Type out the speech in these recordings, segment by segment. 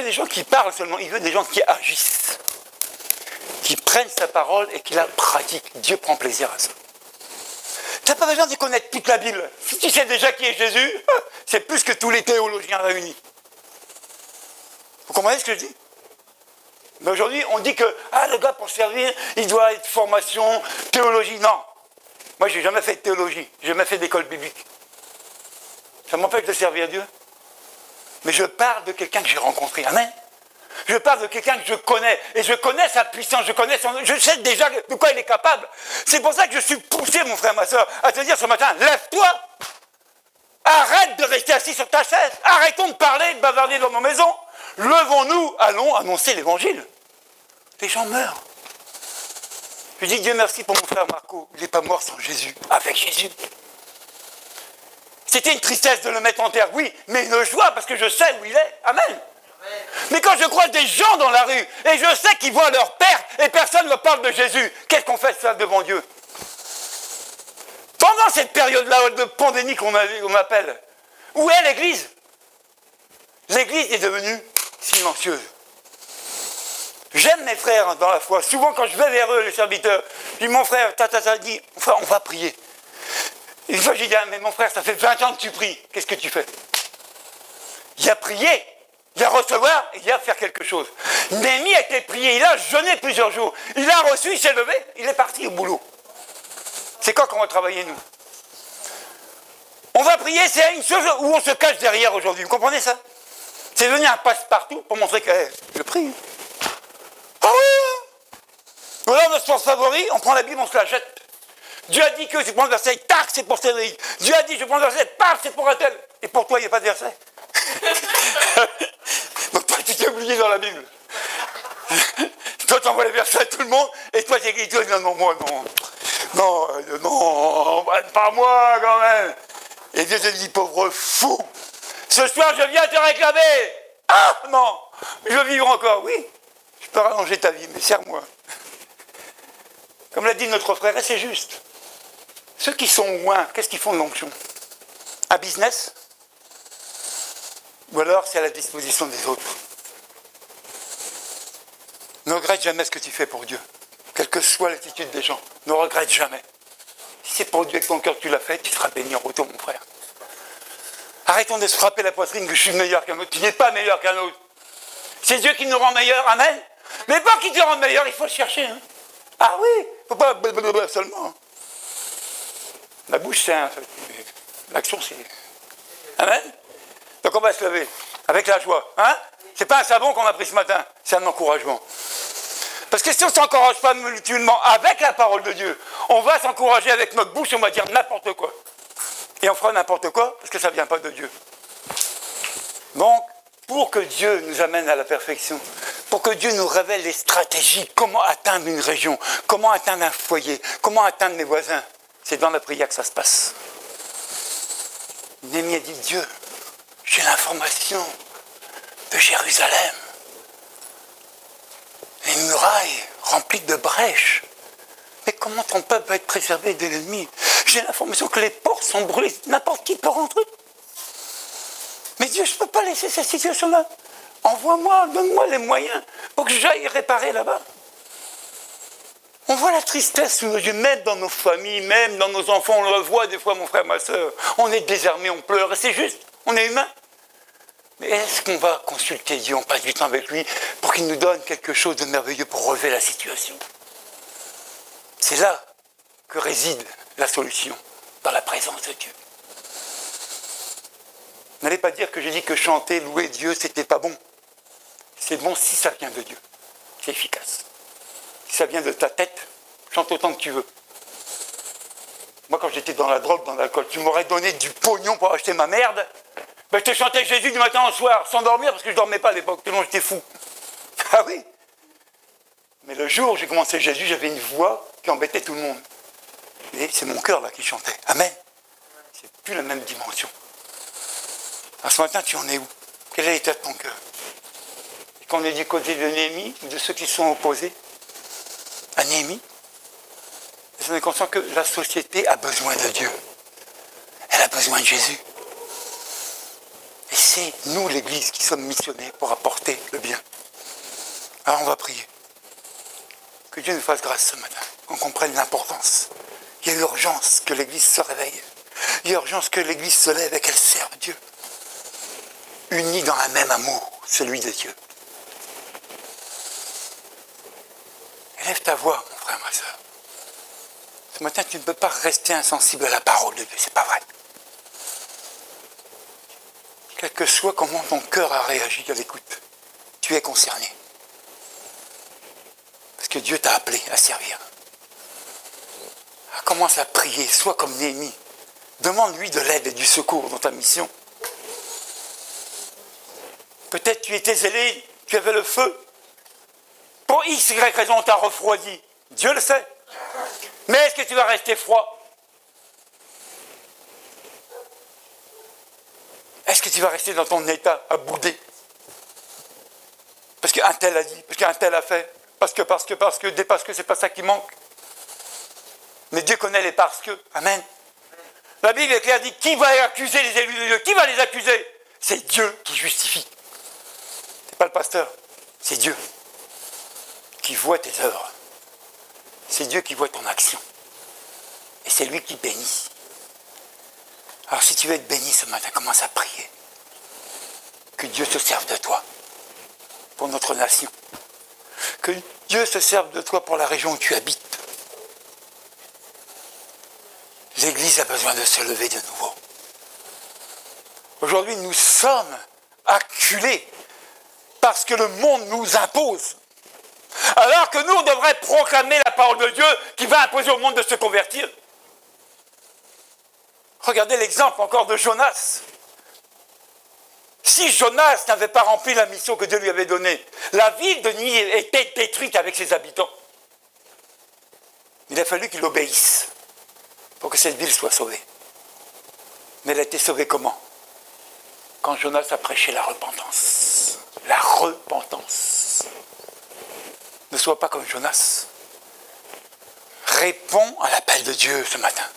des gens qui parlent seulement, il veut des gens qui agissent, qui prennent sa parole et qui la pratiquent. Dieu prend plaisir à ça. Tu n'as pas besoin de connaître toute la Bible. Si tu sais déjà qui est Jésus, c'est plus que tous les théologiens réunis. Vous comprenez ce que je dis? Mais aujourd'hui, on dit que le gars, pour servir, il doit être formation, théologie. Non. Moi, je n'ai jamais fait de théologie. Je n'ai jamais fait d'école biblique. Ça m'empêche de servir Dieu. Mais je parle de quelqu'un que j'ai rencontré. Amen. Je parle de quelqu'un que je connais. Et je connais sa puissance. Je sais déjà de quoi il est capable. C'est pour ça que je suis poussé, mon frère, ma soeur, à te dire ce matin, lève-toi. Arrête de rester assis sur ta chaise. Arrêtons de parler, de bavarder dans nos maisons. Levons-nous, allons annoncer l'évangile. Les gens meurent. Je dis Dieu merci pour mon frère Marco. Il n'est pas mort sans Jésus, avec Jésus. C'était une tristesse de le mettre en terre, oui, mais une joie parce que je sais où il est. Amen. Amen. Mais quand je croise des gens dans la rue et je sais qu'ils voient leur père et personne ne parle de Jésus, qu'est-ce qu'on fait ça devant Dieu? Pendant cette période-là de pandémie qu'on appelle, où est l'Église? L'Église est devenue silencieuse. J'aime mes frères dans la foi. Souvent, quand je vais vers eux, les serviteurs, je dis, mon frère, dit, enfin, on va prier. Une fois, j'ai dit, mais mon frère, ça fait 20 ans que tu pries. Qu'est-ce que tu fais? Il y a prier, il y a recevoir, et il y a faire quelque chose. Néhémie a été prié, il a jeûné plusieurs jours. Il a reçu, il s'est levé, il est parti au boulot. C'est quand qu'on va travailler, nous? On va prier, c'est une chose où on se cache derrière aujourd'hui. Vous comprenez ça? C'est devenu un passe-partout pour montrer que je prie. Ah oui! Voilà notre sport favori, on prend la Bible, on se la jette. Dieu a dit que je prends le verset, tac, c'est pour Cédric. Dieu a dit, je prends le verset, paf, c'est pour un tel. Et pour toi, il n'y a pas de verset. Donc toi, tu t'es oublié dans la Bible. Toi, tu envoies les versets à tout le monde, et toi, tu dis, non, moi, non, pas moi, quand même. Et Dieu te dit, pauvre fou, ce soir, je viens te réclamer. Ah, non, je veux vivre encore. Oui, je peux rallonger ta vie, mais serre-moi. Comme l'a dit notre frère, et c'est juste. Ceux qui sont loin, qu'est-ce qu'ils font de l'onction? Un business? Ou alors c'est à la disposition des autres? Ne regrette jamais ce que tu fais pour Dieu. Quelle que soit l'attitude des gens, ne regrette jamais. Si c'est pour Dieu avec ton cœur que tu l'as fait, tu seras béni en retour, mon frère. Arrêtons de se frapper la poitrine que je suis meilleur qu'un autre. Tu n'es pas meilleur qu'un autre. C'est Dieu qui nous rend meilleurs, amen. Mais pas qu'il te rend meilleur, il faut le chercher. Hein. Ah oui, il ne faut pas blablabla seulement. La bouche, c'est un... L'action, c'est... Amen. Donc on va se lever avec la joie. Hein? C'est pas un savon qu'on a pris ce matin, c'est un encouragement. Parce que si on ne s'encourage pas mutuellement avec la parole de Dieu, on va s'encourager avec notre bouche, on va dire n'importe quoi. Et on fera n'importe quoi parce que ça ne vient pas de Dieu. Donc, pour que Dieu nous amène à la perfection, pour que Dieu nous révèle les stratégies, comment atteindre une région, comment atteindre un foyer, comment atteindre mes voisins, c'est dans la prière que ça se passe. Néhémie a dit, Dieu, j'ai l'information de Jérusalem. Les murailles remplies de brèches. Mais comment ton peuple va être préservé de l'ennemi? J'ai l'information que les portes sont brûlées, n'importe qui peut rentrer. Mais Dieu, je ne peux pas laisser cette situation-là. Envoie-moi, donne-moi les moyens pour que j'aille réparer là-bas. On voit la tristesse sous nos yeux, même dans nos familles, même dans nos enfants, on le voit des fois, mon frère, ma soeur. On est désarmés, on pleure, et c'est juste, on est humain. Mais est-ce qu'on va consulter Dieu, on passe du temps avec lui, pour qu'il nous donne quelque chose de merveilleux pour relever la situation? C'est là que réside la solution, dans la présence de Dieu. N'allez pas dire que j'ai dit que chanter, louer Dieu, c'était pas bon. C'est bon si ça vient de Dieu. C'est efficace. Si ça vient de ta tête, chante autant que tu veux. Moi, quand j'étais dans la drogue, dans l'alcool, tu m'aurais donné du pognon pour acheter ma merde. Ben, je te chantais Jésus du matin au soir, sans dormir, parce que je ne dormais pas à l'époque, tellement j'étais fou. Ah oui. Mais le jour où j'ai commencé Jésus, j'avais une voix qui embêtait tout le monde. Et c'est mon cœur là qui chantait. Amen. C'est plus la même dimension. Alors ce matin, tu en es où? Quel est l'état de ton cœur? Et quand on est du côté de Néhémie, de ceux qui sont opposés à Néhémie, on est conscient que la société a besoin de Dieu. Elle a besoin de Jésus. Et c'est nous, l'Église, qui sommes missionnés pour apporter le Alors on va prier. Que Dieu nous fasse grâce ce matin, qu'on comprenne l'importance. Il y a urgence que l'Église se réveille. Il y a urgence que l'Église se lève et qu'elle serve Dieu. Unie dans un même amour, celui de Dieu. Élève ta voix, mon frère, ma soeur. Ce matin, tu ne peux pas rester insensible à la parole de Dieu, c'est pas vrai. Quel que soit comment ton cœur a réagi à l'écoute, tu es concerné. Parce que Dieu t'a appelé à servir. Alors commence à prier, sois comme Néhémie. Demande-lui de l'aide et du secours dans ta mission. Peut-être tu étais zélé, tu avais le feu. Pour X, Y raison, on t'a refroidi. Dieu le sait. Mais est-ce que tu vas rester froid? Est-ce que tu vas rester dans ton état à bouder? Parce qu'un tel a dit, parce qu'un tel a fait, parce que, des parce que, c'est pas ça qui manque. Mais Dieu connaît les parce que. Amen. La Bible est claire, dit, qui va accuser les élus de Dieu? Qui va les accuser? C'est Dieu qui justifie. C'est pas le pasteur, c'est Dieu qui voit tes œuvres. C'est Dieu qui voit ton action. Et c'est lui qui bénit. Alors si tu veux être béni ce matin, commence à prier. Que Dieu se serve de toi pour notre nation. Que Dieu se serve de toi pour la région où tu habites. L'Église a besoin de se lever de nouveau. Aujourd'hui, nous sommes acculés parce que le monde nous impose. Alors que nous, on devrait proclamer la parole de Dieu qui va imposer au monde de se convertir. Regardez l'exemple encore de Jonas. Si Jonas n'avait pas rempli la mission que Dieu lui avait donnée, la ville de Ninive était détruite avec ses habitants. Il a fallu qu'il obéisse pour que cette ville soit sauvée. Mais elle a été sauvée comment? Quand Jonas a prêché la repentance. La repentance. Ne sois pas comme Jonas. Réponds à l'appel de Dieu ce matin.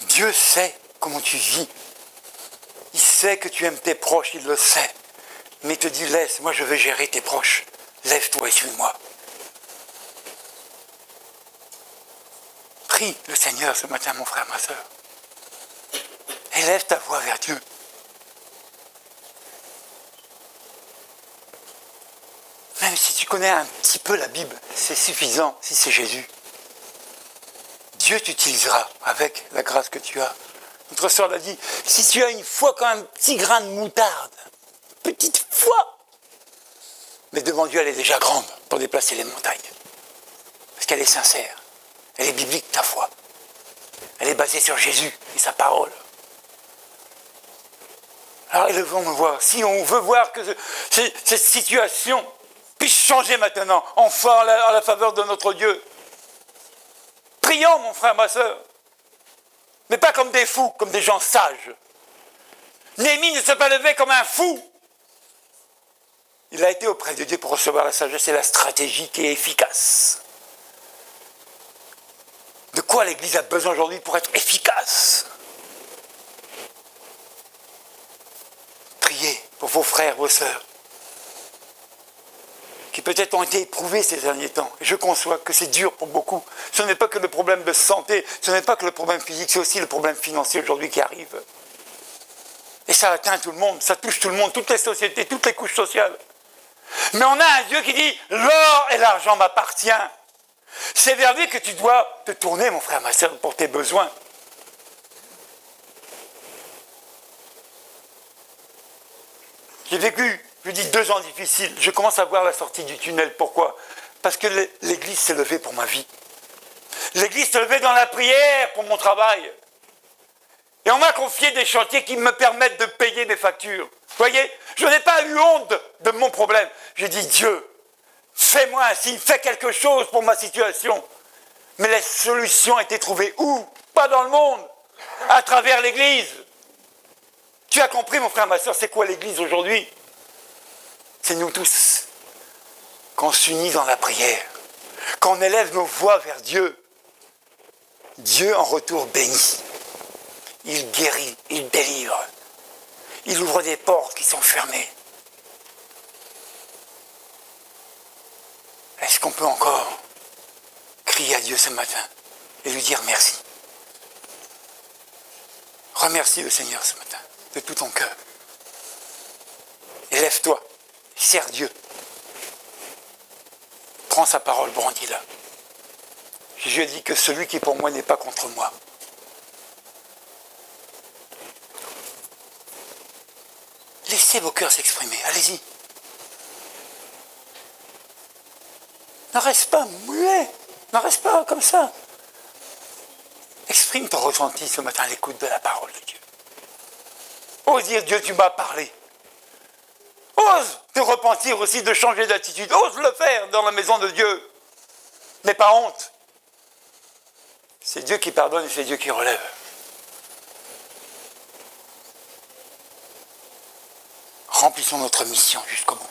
Dieu sait comment tu vis. Il sait que tu aimes tes proches, il le sait. Mais il te dit, laisse, moi je vais gérer tes proches. Lève-toi et suis-moi. Prie le Seigneur ce matin, mon frère, ma soeur. Élève ta voix vers Dieu. Même si tu connais un petit peu la Bible, c'est suffisant si c'est Jésus. Dieu t'utilisera avec la grâce que tu as. Notre sœur l'a dit, si tu as une foi comme un petit grain de moutarde, petite foi, mais devant Dieu elle est déjà grande pour déplacer les montagnes. Parce qu'elle est sincère, elle est biblique ta foi. Elle est basée sur Jésus et sa parole. Alors élevons nos voix. Si on veut voir que cette situation puisse changer maintenant, enfin à la faveur de notre Dieu. Prions, mon frère, ma soeur. Mais pas comme des fous, comme des gens sages. Néhémie ne s'est pas levé comme un fou. Il a été auprès de Dieu pour recevoir la sagesse et la stratégie qui est efficace. De quoi l'Église a besoin aujourd'hui pour être efficace? Priez pour vos frères, vos sœurs, qui peut-être ont été éprouvés ces derniers temps. Et je conçois que c'est dur pour beaucoup. Ce n'est pas que le problème de santé, ce n'est pas que le problème physique, c'est aussi le problème financier aujourd'hui qui arrive. Et ça atteint tout le monde, ça touche tout le monde, toutes les sociétés, toutes les couches sociales. Mais on a un Dieu qui dit, l'or et l'argent m'appartiennent. C'est vers lui que tu dois te tourner, mon frère, ma soeur, pour tes besoins. J'ai vécu, je dis, 2 ans difficiles. Je commence à voir la sortie du tunnel. Pourquoi? Parce que l'Église s'est levée pour ma vie. L'Église s'est levée dans la prière pour mon travail. Et on m'a confié des chantiers qui me permettent de payer mes factures. Vous voyez, je n'ai pas eu honte de mon problème. J'ai dit, Dieu, fais-moi un signe, fais quelque chose pour ma situation. Mais la solution a été trouvée où? Pas dans le monde, à travers l'Église. Tu as compris, mon frère, ma soeur, c'est quoi l'Église aujourd'hui? C'est nous tous. Qu'on s'unit dans la prière, qu'on élève nos voix vers Dieu. Dieu, en retour, bénit. Il guérit, il délivre. Il ouvre des portes qui sont fermées. qu'on peut encore crier à Dieu ce matin et lui dire merci? Remercie le Seigneur ce matin de tout ton cœur. Et lève-toi, sers Dieu. Prends sa parole, brandis-la. Jésus a dit que celui qui pour moi n'est pas contre moi. Laissez vos cœurs s'exprimer, allez-y. Ne reste pas muet, ne reste pas comme ça. Exprime ton ressenti ce matin à l'écoute de la parole de Dieu. Ose dire, Dieu, tu m'as parlé. Ose te repentir aussi, de changer d'attitude. Ose le faire dans la maison de Dieu. N'aie pas honte. C'est Dieu qui pardonne et c'est Dieu qui relève. Remplissons notre mission jusqu'au bout.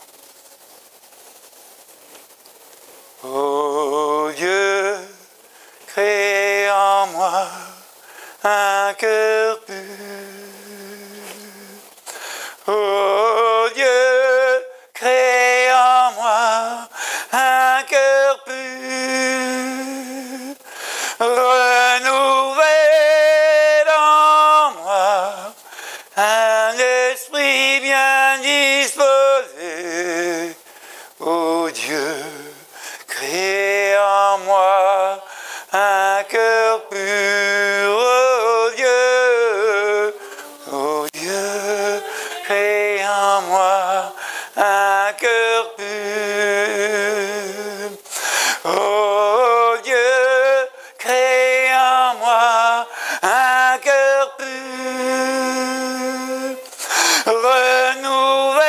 Oh Dieu, crée en moi un cœur pur. Oh Dieu, crée en moi un cœur pur. Renouvelle en moi un esprit bien disposé. Oh Dieu, crée en moi un cœur pur. Oh Dieu, crée en moi un cœur pur. Oh Dieu, crée en moi un cœur pur. Renouvelle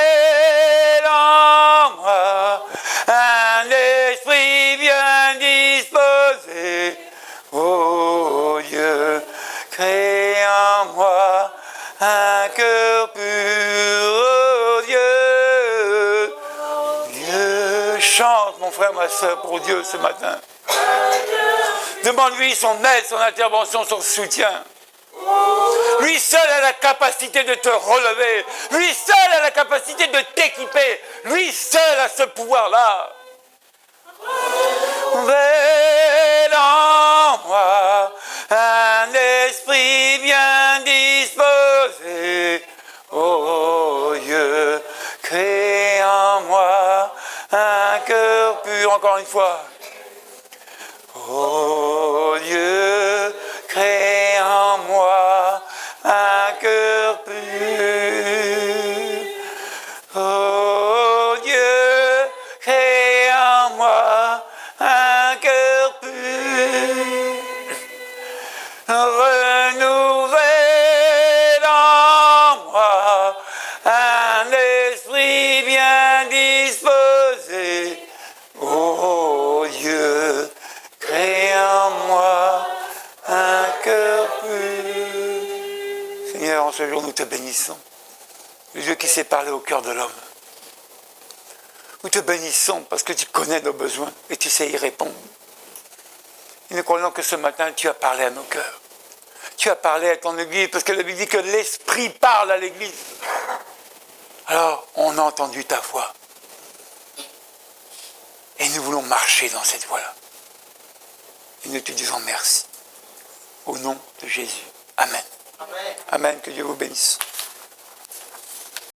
en moi un esprit bien disposé. Oh Dieu, crée en moi un cœur pur. Oh Dieu, Dieu, chante mon frère, ma soeur, pour Dieu ce matin. Demande-lui son aide, son intervention, son soutien. Lui seul a la capacité de te relever. Lui seul a la capacité de t'équiper. Lui seul a ce pouvoir-là. Renouvelle en moi un esprit bien disposé. Oh Dieu, crée en moi un cœur pur. Encore une fois. Oh Dieu, crée en moi un cœur pur. Oh Dieu, crée en moi un cœur pur. Renouvelle en moi un esprit bien disposé. Oh Dieu, crée en moi un cœur pur. Seigneur, en ce jour, nous te bénissons. Le Dieu qui sait parler au cœur de l'homme. Nous te bénissons parce que tu connais nos besoins et tu sais y répondre. Et nous croyons que ce matin, tu as parlé à nos cœurs. Tu as parlé à ton Église parce que la Bible dit que l'Esprit parle à l'Église. Alors, on a entendu ta voix. Et nous voulons marcher dans cette voie-là. Et nous te disons merci. Au nom de Jésus. Amen. Amen. Amen. Que Dieu vous bénisse.